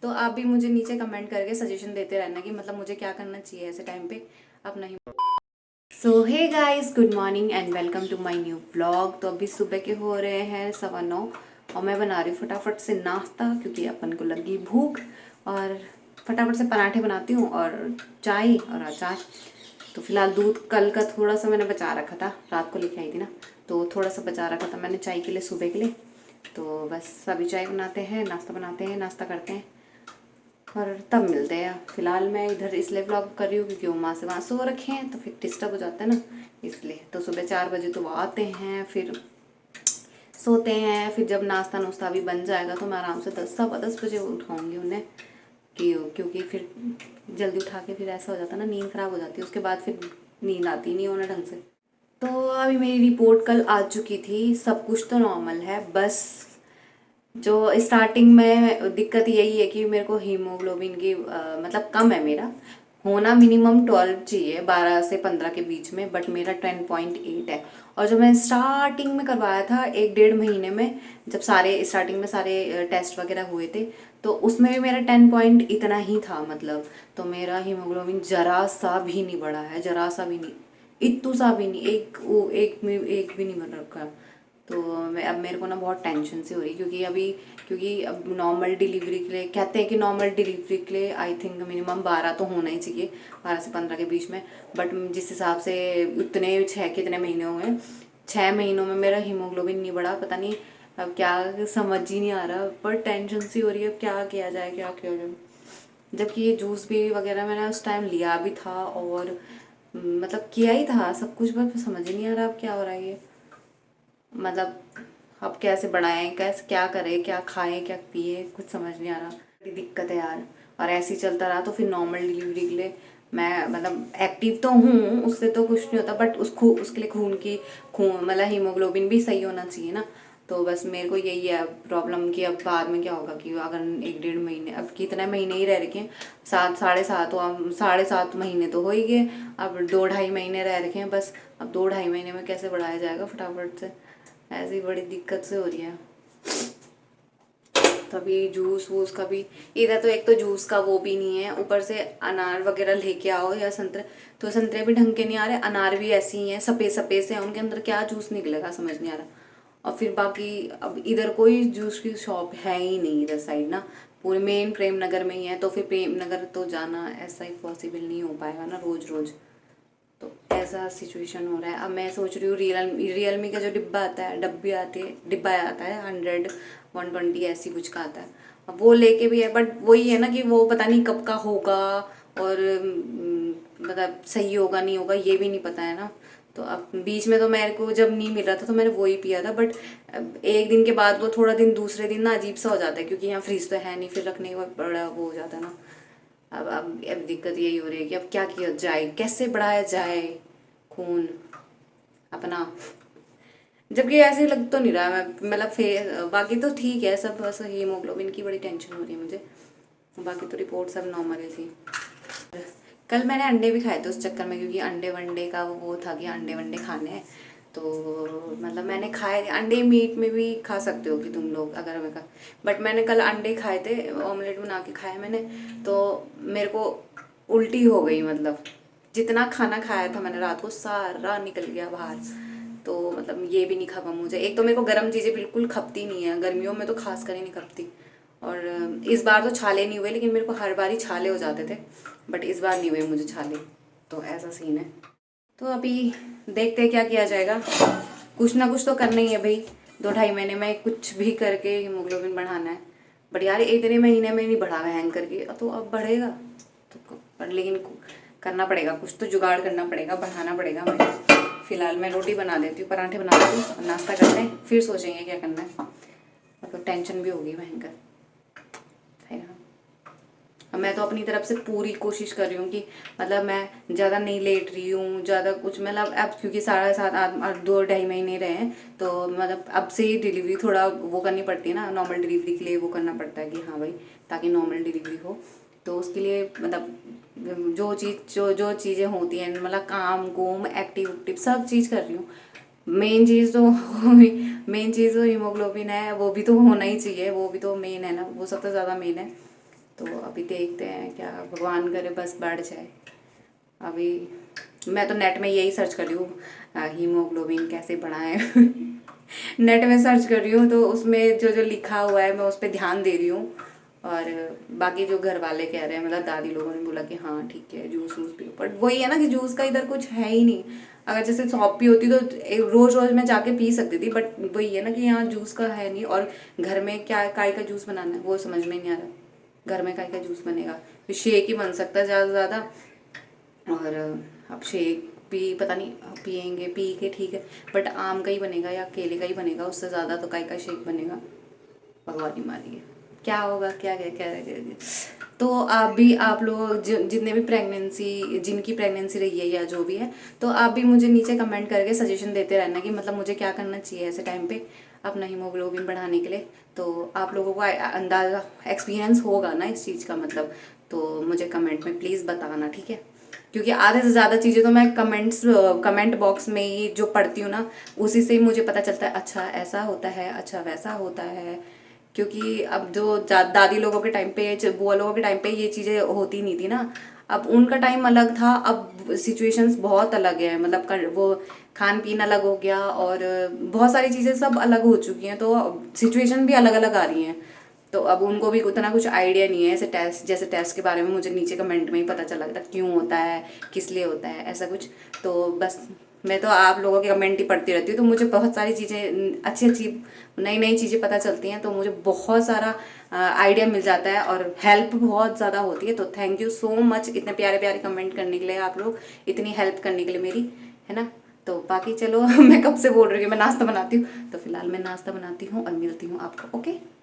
तो आप भी मुझे नीचे कमेंट करके सजेशन देते रहना कि मतलब मुझे क्या करना चाहिए ऐसे टाइम पे अपना ही। So hey guys, good morning and welcome to my new vlog. तो अभी सुबह के हो रहे हैं 9:15 और मैं बना रही हूँ फटाफट से नाश्ता क्योंकि अपन को लगी भूख। और फटाफट से पराठे बनाती हूँ और चाय और अचार। तो फिलहाल दूध कल का थोड़ा सा मैंने बचा रखा था, रात को लेके आई थी ना, तो थोड़ा सा बचा रखा था मैंने चाय के लिए, सुबह के लिए। तो बस अभी चाय बनाते हैं, नाश्ता बनाते हैं, नाश्ता करते हैं और तब मिलते हैं। फिलहाल मैं इधर इसलिए व्लॉग कर रही हूँ क्योंकि वो माँ से वहाँ सो रखे हैं तो फिर डिस्टर्ब हो जाता है ना, इसलिए। तो सुबह 4 बजे तो वो आते हैं, फिर सोते हैं, फिर जब नाश्ता नुश्ता भी बन जाएगा तो मैं आराम से 10 सवा 10 बजे उठाऊँगी उन्हें कि क्योंकि फिर जल्दी उठा के फिर ऐसा हो जाता है ना, नींद ख़राब हो जाती है, उसके बाद फिर नींद आती नहीं उन्हें ढंग से। तो अभी मेरी रिपोर्ट कल आ चुकी थी, सब कुछ तो नॉर्मल है, बस जो स्टार्टिंग में दिक्कत यही है कि मेरे को हीमोग्लोबिन की मतलब कम है मेरा। होना मिनिमम 12 चाहिए, 12 से 15 के बीच में, बट मेरा 10.8 है। और जो मैं स्टार्टिंग में करवाया था 1 डेढ़ महीने में, जब सारे स्टार्टिंग में सारे टेस्ट वगैरह हुए थे, तो उसमें भी मेरा 10 पॉइंट इतना ही था मतलब। तो मेरा हीमोग्लोबिन जरा सा भी नहीं बढ़ा है, जरा सा भी नहीं, इतू सा भी नहीं, एक भी नहीं बन रखा। तो मैं अब मेरे को ना बहुत टेंशन सी हो रही क्योंकि अब नॉर्मल डिलीवरी के लिए कहते हैं कि नॉर्मल डिलीवरी के लिए आई थिंक मिनिमम 12 तो होना ही चाहिए, 12 से 15 के बीच में। बट जिस हिसाब से उतने 6 कितने महीने हुए, 6 महीनों में मेरा हीमोग्लोबिन नहीं बढ़ा, पता नहीं अब क्या, समझ ही नहीं आ रहा। पर टेंशन सी हो रही है, अब क्या किया जाए, क्या किया जाए। जबकि ये जूस भी वगैरह मैंने उस टाइम लिया भी था और मतलब किया ही था सब कुछ, बस समझ ही नहीं आ रहा अब क्या हो रहा है ये। मतलब अब कैसे बढ़ाएं, कैसे क्या करें, क्या खाएं, क्या पिए, कुछ समझ नहीं आ रहा। बड़ी दिक्कत है यार। और ऐसे ही चलता रहा तो फिर नॉर्मल डिलीवरी के लिए मैं मतलब एक्टिव तो हूँ, उससे तो कुछ नहीं होता, बट उसके लिए खून मतलब हीमोग्लोबिन भी सही होना चाहिए ना। तो बस मेरे को यही है प्रॉब्लम कि अब बाद में क्या होगा कि अगर 1 डेढ़ महीने, अब कितने महीने ही रह रखे हैं, 7 साढ़े 7, 7.5 महीने तो हो ही गए, अब 2 ढाई महीने रह रखे हैं बस। अब 2 ढाई महीने में कैसे बढ़ाया जाएगा फटाफट से, ऐसी बड़ी दिक्कत से हो रही है। तभी जूस वूस का भी इधर तो, एक तो जूस का वो भी नहीं है, ऊपर से अनार वगैरह लेके आओ या संतरे, तो संतरे भी ढंग के नहीं आ रहे, अनार भी ऐसे ही हैं, सफ़ेद सफ़ेद से हैं, उनके अंदर क्या जूस निकलेगा समझ नहीं आ रहा। और फिर बाकी अब इधर कोई जूस की शॉप है ही नहीं इधर साइड ना, पूरे मेन प्रेम नगर में ही है, तो फिर प्रेम नगर तो जाना ऐसा ही पॉसिबल नहीं हो पाएगा ना रोज़ रोज़। तो ऐसा सिचुएशन हो रहा है। अब मैं सोच रही हूँ रियलमी का जो डिब्बा आता है, डिब्बा आता है 100 120 ऐसी कुछ का आता है, अब वो लेके भी है, बट वही है ना कि वो पता नहीं कब का होगा और मतलब सही होगा नहीं होगा ये भी नहीं पता है ना। तो अब बीच में तो मेरे को जब नहीं मिल रहा था तो मैंने वो ही पिया था, बट एक दिन के बाद वो थोड़ा दिन दूसरे दिन ना अजीब सा हो जाता है क्योंकि यहाँ फ्रिज तो है नहीं, फिर रखने के बाद बड़ा वो हो जाता है ना। अब दिक्कत यही हो रही है कि अब क्या किया जाए, कैसे बढ़ाया जाए खून अपना। जबकि ऐसे लग तो नहीं रहा मैं, मतलब बाकी तो ठीक है सब, बस हीमोग्लोबिन की बड़ी टेंशन हो रही है मुझे, बाकी तो रिपोर्ट सब नॉर्मल है थी। कल मैंने अंडे भी खाए थे उस चक्कर में, क्योंकि अंडे वंडे का वो था कि अंडे वंडे खाने हैं, तो मतलब मैंने खाए थे अंडे। मीट में भी खा सकते हो कि तुम लोग अगर मैं खा, बट मैंने कल अंडे खाए थे, ऑमलेट बना के खाया मैंने, तो मेरे को उल्टी हो गई, मतलब जितना खाना खाया था मैंने रात को सारा निकल गया बाहर। तो मतलब ये भी नहीं खपा मुझे, एक तो मेरे को गर्म चीज़ें बिल्कुल खपती नहीं है, गर्मियों में तो खास कर ही नहीं खपती। और इस बार तो छाले नहीं हुए, लेकिन मेरे को हर बार ही छाले हो जाते थे, बट इस बार नहीं हुए मुझे छाले, तो ऐसा सीन है। तो अभी देखते हैं क्या किया जाएगा, कुछ ना कुछ तो करना ही है भाई, 2 ढाई महीने में कुछ भी करके हीमोग्लोबिन बढ़ाना है। बट यार इतने महीने में नहीं बढ़ा हैंग करके, तो अब बढ़ेगा तो पर, लेकिन करना पड़ेगा, कुछ तो जुगाड़ करना पड़ेगा, बढ़ाना पड़ेगा। मैं फिलहाल मैं रोटी बना देती हूँ, पराठे बना देती हूँ, नाश्ता करते हैं, फिर सोचेंगे क्या करना है। मतलब टेंशन भी होगी भयंकर, है ना। अब मैं तो अपनी तरफ से पूरी कोशिश कर रही हूँ कि मतलब मैं ज़्यादा नहीं लेट रही हूँ, ज़्यादा कुछ मतलब, अब क्योंकि 7.5 2 ढाई महीने रहे हैं, तो मतलब अब से ही डिलीवरी थोड़ा वो करनी पड़ती है ना, नॉर्मल डिलीवरी के लिए वो करना पड़ता है कि हाँ भाई, ताकि नॉर्मल डिलीवरी हो। तो उसके लिए मतलब जो चीज़ें होती हैं, मतलब काम कुम एक्टिव उक्टिव सब चीज़ कर रही हूँ। मेन चीज़ तो मेन चीज़ तो हीमोग्लोबिन है, वो भी तो होना ही चाहिए, वो भी तो मेन है ना, वो सबसे ज़्यादा मेन है। तो अभी देखते हैं, क्या भगवान करे बस बढ़ जाए। अभी मैं तो नेट में यही सर्च कर रही हूँ, हीमोग्लोबिन कैसे बढ़ाएं। नेट में सर्च कर रही हूँ, तो उसमें जो जो लिखा हुआ है मैं उस पर ध्यान दे रही हूँ। और बाकी जो घर वाले कह रहे हैं, मतलब दादी लोगों ने बोला कि हाँ ठीक है जूस वूस पियो, बट वही है ना कि जूस का इधर कुछ है ही नहीं। अगर जैसे शॉप भी होती तो रोज रोज मैं जाके पी सकती थी, बट वही है ना कि यहाँ जूस का है नहीं। और घर में क्या काय का जूस बनाना है वो समझ में नहीं आ रहा। घर में काय का जूस बनेगा, फिर शेक ही बन सकता है ज़्यादा से ज़्यादा। और अब शेक भी पता नहीं पियेंगे, पी के ठीक है, बट आम का ही बनेगा या केले का ही बनेगा, उससे ज़्यादा तो काय का शेक बनेगा। भगवान ही मानिए क्या होगा, क्या क्या क्या, क्या। तो आप भी, आप लोग जितने भी प्रेगनेंसी, जिनकी प्रेगनेंसी रही है या जो भी है, तो आप भी मुझे नीचे कमेंट करके सजेशन देते रहना कि मतलब मुझे क्या करना चाहिए ऐसे टाइम पे अपना हीमोग्लोबिन बढ़ाने के लिए। तो आप लोगों को अंदाज़ा एक्सपीरियंस होगा ना इस चीज़ का, मतलब तो मुझे कमेंट में प्लीज़ बताना, ठीक है। क्योंकि आधे से ज़्यादा चीज़ें तो मैं कमेंट बॉक्स में ही जो पढ़ती हूँ ना, उसी से ही मुझे पता चलता है, अच्छा ऐसा होता है, अच्छा वैसा होता है। क्योंकि अब जो दादी लोगों के टाइम पे, बुआ लोगों के टाइम पे ये चीज़ें होती नहीं थी ना। अब उनका टाइम अलग था, अब सिचुएशंस बहुत अलग है, मतलब वो खान पीन अलग हो गया और बहुत सारी चीज़ें सब अलग हो चुकी हैं, तो सिचुएशन भी अलग अलग आ रही हैं। तो अब उनको भी उतना कुछ आइडिया नहीं है। ऐसे टेस्ट, जैसे टेस्ट के बारे में मुझे नीचे कमेंट में ही पता चला था क्यों होता है, किस लिए होता है ऐसा कुछ। तो बस मैं तो आप लोगों के कमेंट ही पढ़ती रहती हूँ, तो मुझे बहुत सारी चीज़ें, अच्छी अच्छी नई नई चीज़ें पता चलती हैं, तो मुझे बहुत सारा आइडिया मिल जाता है और हेल्प बहुत ज़्यादा होती है। तो थैंक यू सो मच इतने प्यारे प्यारे कमेंट करने के लिए, आप लोग इतनी हेल्प करने के लिए मेरी, है ना। तो बाकी चलो मैं कब से बोल रही हूँ मैं नाश्ता बनाती हूँ, तो फिलहाल मैं नाश्ता बनाती हूँ और मिलती हूँ आपको, ओके।